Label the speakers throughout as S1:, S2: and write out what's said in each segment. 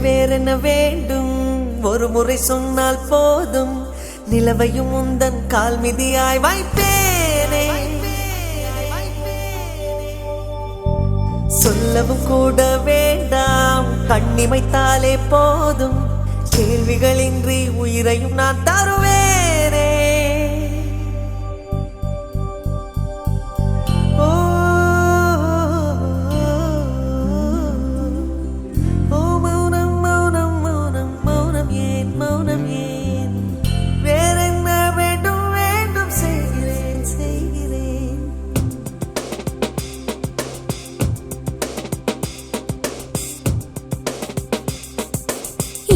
S1: வேறென்ன வேண்டும் ஒரு முறை சொன்னால் போதும் நிலவையும் உந்தன் கால் மிதியாய் வைப்பேனே சொல்லவும் கூட வேண்டாம் கண்ணிமைத்தாலே போதும் கேள்விகளின்றி உயிரையும் நான் தருவேனே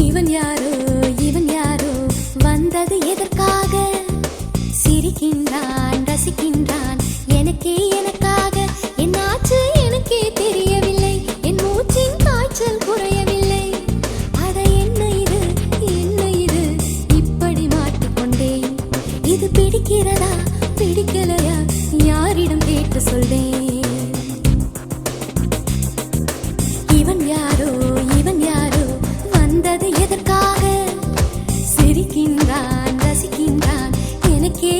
S2: இவன் யாரோ வந்தது எதற்காக சிரிக்கின்றான் ரசிக்கின்றான் எனக்காக என்னாச்சு எனக்கே தெரியவில்லை என் மூச்சின் காய்ச்சல் குறையவில்லை அட என்ன இது இப்படி மாட்டிக்கொண்டேன் இது பிடிக்கிறதா பிடிக்கலையா யாரிடம் கேட்டு சொல்வேன் இவன் யாரோ வந்தது எதற்காக சிரிக்கின்றான் ரசிக்கின்றான்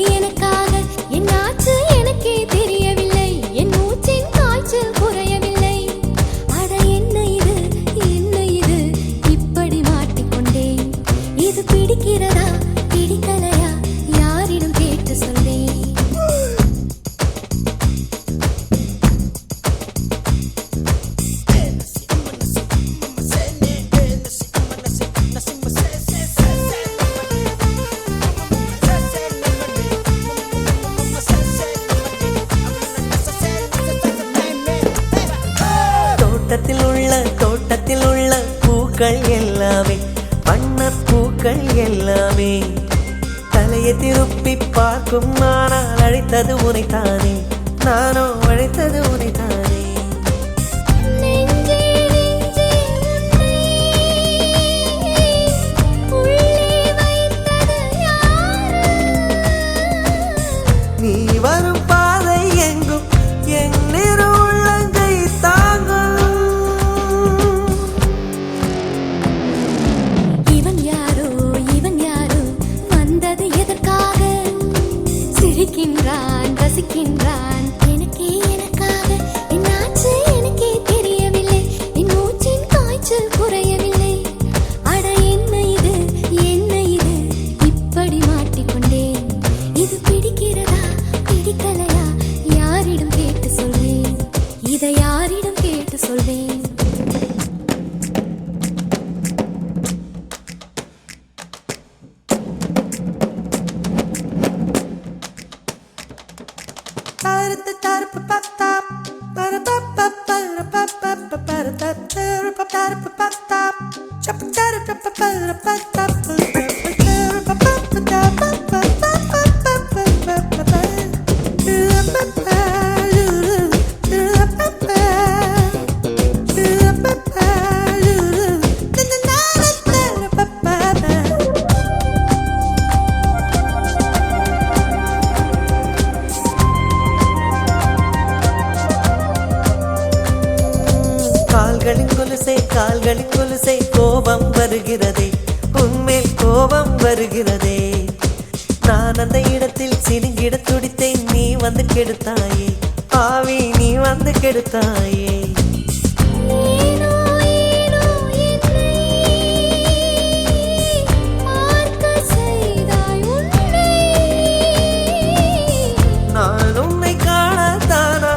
S2: எனக்காக என்னாச்சு எனக்கே தெரியவில்லை என் மூச்சின் காய்ச்சல் குறையவில்லை அட என்ன இது இப்படி மாட்டிக்கொண்டேன் இது பிடிக்கிறதா பிடிக்கலையா யாரிடம் கேட்டு சொல்வேன்
S1: தோட்டத்தில் உள்ள பூக்கள் எல்லாமே வண்ணப் பூக்கள் எல்லாமே தலையை திருப்பி பார்க்கும் ஆனால் அழைத்தது உனைத்தானே நானோ அழைத்தது உனைத்தானே
S2: உள்ளே
S1: கால்களின் கொலுசை கோபம் வருகிறதே உன்மேல் கோபம் வருகிறதே நான் அந்த இடத்தில் சினுங்கிட துடித்தேன் நீ வந்து கெடுத்தாயே பாவி நீ வந்து கெடுத்தாயே
S2: ஏனோ ஏனோ என்னை பார்க்க செய்தாய் உன்னை
S1: நான் உன்னை காணத்தானா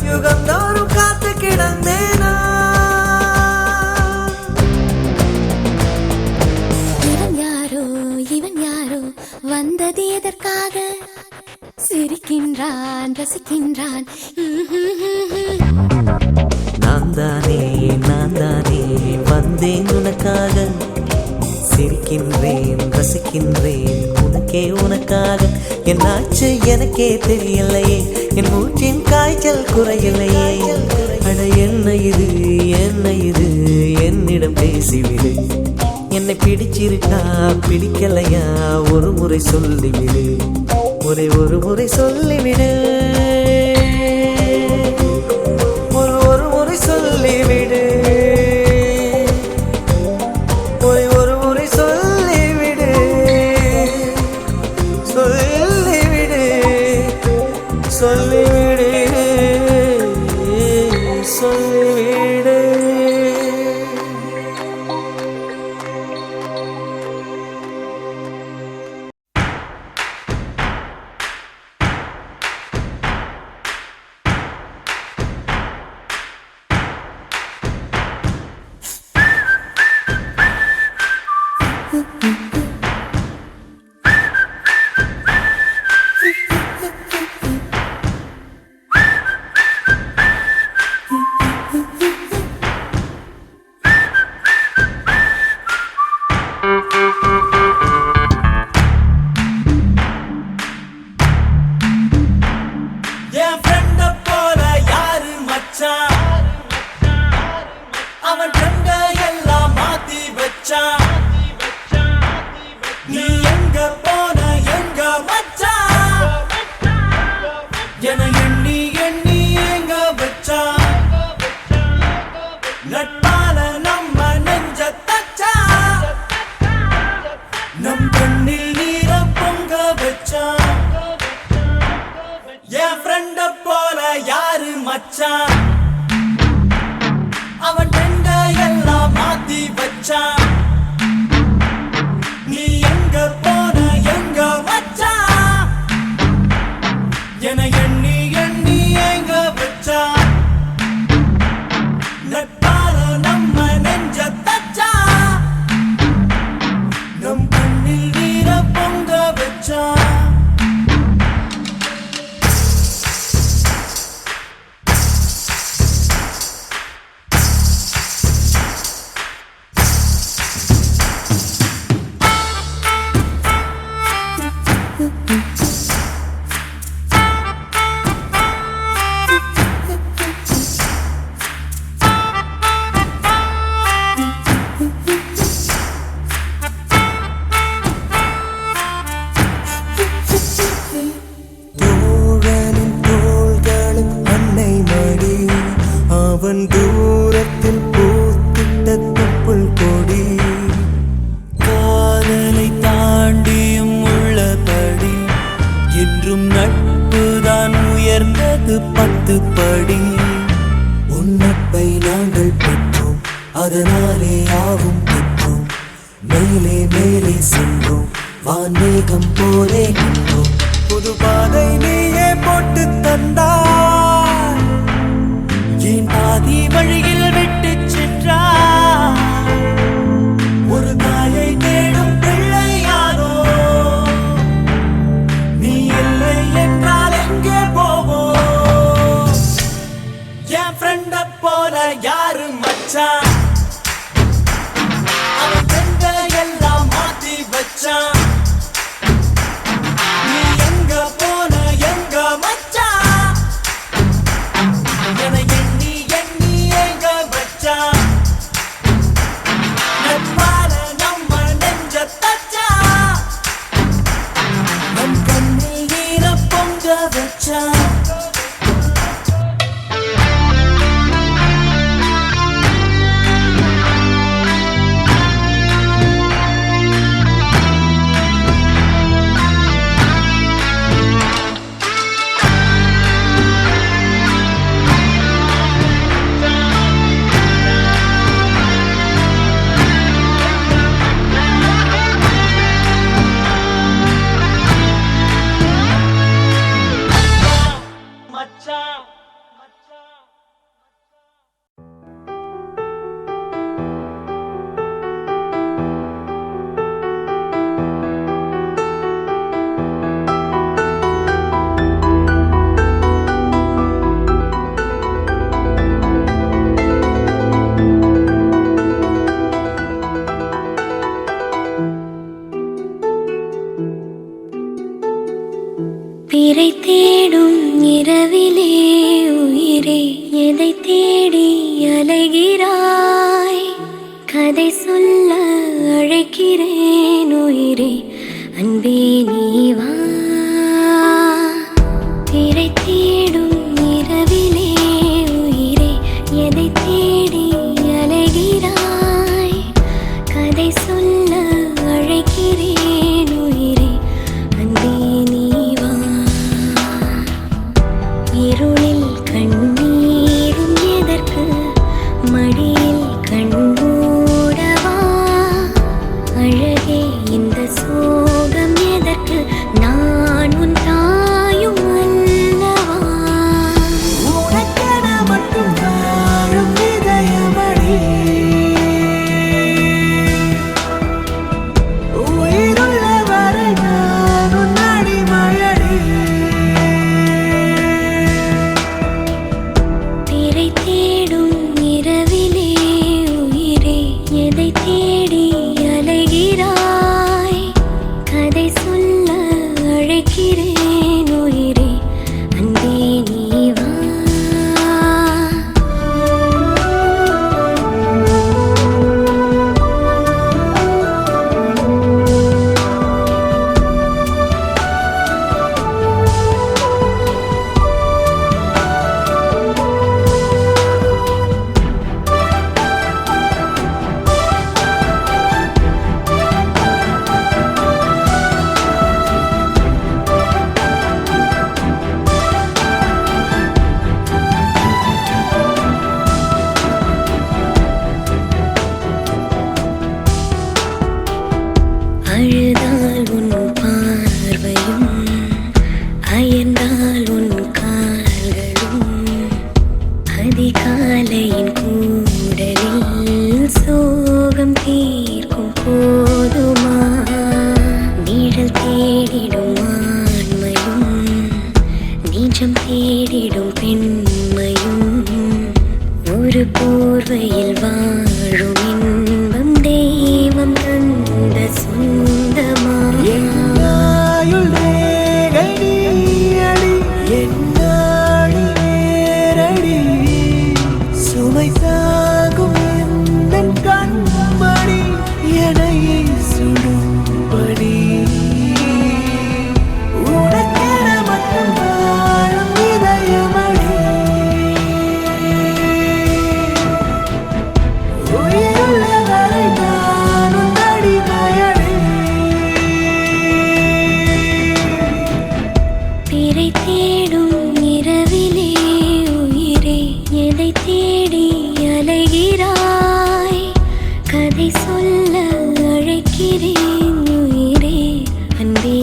S1: யுகந்தோறும் காத்து கிடந்தேனா
S2: இவன் யாரோ வந்தது எதற்காக சிரிக்கின்றான் ரசிக்கின்றான்
S1: நான் தானே வந்தேன் உனக்காக சிரிக்கின்றேன் ரசிக்கின்றேன் உனக்கே உனக்காக என்னாச்சு எனக்கே தெரியலையே என் மூச்சின் காய்ச்சல் குறையலையே அட என்ன இது என்னிடம் பேசிவிடு என்னை பிடிச்சிருக்கா பிடிக்கலையா ஒரு முறை சொல்லிவிடு ஒரு முறை சொல்லிவிடு ஒரு முறை சொல்லிவிடு ஒரு முறை சொல்லிவிடு சொல்லிவிடு சொல்லிவிடு சொல்லிவிடு நீ எங்க போன எங்க மச்சான் என எண்ணி எண்ணி எங்க வச்சா நட்பால நம்ம நெஞ்ச தச்சா நம் கண்ணில் நீர பொங்க வச்சா என் ஃப்ரெண்ட போல யாரு மச்சான் அவன் ரெண்ட எல்லாம் மாத்தி வச்சான் நீ எங்க போன எங்க மச்சான் என எண்ணி எண்ணி எங்க வச்சா நட்பால நம்ம நெஞ்ச தச்சா நம் கண்ணில் நீர பொங்க வச்சா அவன் தூரத்தில் பூத்திட்ட தொப்புள் கொடி காதலை தாண்டியும் உள்ளபடி என்றும் நட்புதான் உயர்ந்தது 10 படி உன்னப்பை நாங்கள் பெற்றோம் அதனாலே யாவும் பெற்றோம் மேலே மேலே சென்றோம் வான்மேகம் போலே நின்றோம் புது பாதை நீயே போட்டு தந்தாய் என் பாதி வழியில் விட்டு சென்றாய் ஒரு தாயை தேடும் பிள்ளையாரோ நீ இல்லை என்றால் எங்கே போவோம் என் ஃப்ரெண்ட போல யாரு மச்சான் அவன் ஃப்ரெண்ட எல்லாம் மாத்தி வச்சான் நீ எங்க போன எங்க மச்சான் என எண்ணி எண்ணி எங்க
S2: திரை தேடும் இரவிலே உயிரே எதை தேடி அலைகிறாய் கதை சொல்ல அழைக்கிறேன் உயிரே அன்பே நீ வா திரை தேடும் இரவிலே உயிரே எதை தேடி அலைகிறாய் கதை சொல்ல அழைக்கிறேன் உயிரே அன்பே நீ வா இருளில் கண்ணீரும் எதற்கு மடியில் கண்மூடவா அழகே இந்த சோகம் எதற்கு நான் உன் தாயும் அல்லவா
S1: உனக்கென மட்டும் வாழும் இதயமடி உயிருள்ள வரை நான் உன் அடிமையடி
S2: திரை தேடும் இரவிலே உயிரே எதை தேடி அலைகிறாய் கதை சொல்ல அழைக்கிறேன் உயிரே அன்பே நீ வா அழுதால் உன் பார்வையும் அயர்ந்தால் உன் கால்களும் அதிகாலையின் கூடலில் சோகம் தீர்க்கும் போதுமா நிழல் தேடிடும் ஆண்மையும் நீச்சம் தேடிடும் பெண்மையும் ஒரு போர்வையில் வாழும் இன்பம் தெய்வம் தந்த சொந்தமா
S1: என்னாயுள் ரேகை நீயடி என்னாடி நேரடி சுமை தாங்கும் எந்தன் கண்மணி என்னை சுடும்படி உனக்கென மட்டும் வாழும் இதயமடி உயிருள்ள வரை நான் உன் அடிமையடி
S2: திரை தேடும் இரவிலே உயிரே எதை தேடி அலைகிறாய் கதை சொல்ல அழைக்கிறேன் உயிரே அன்பே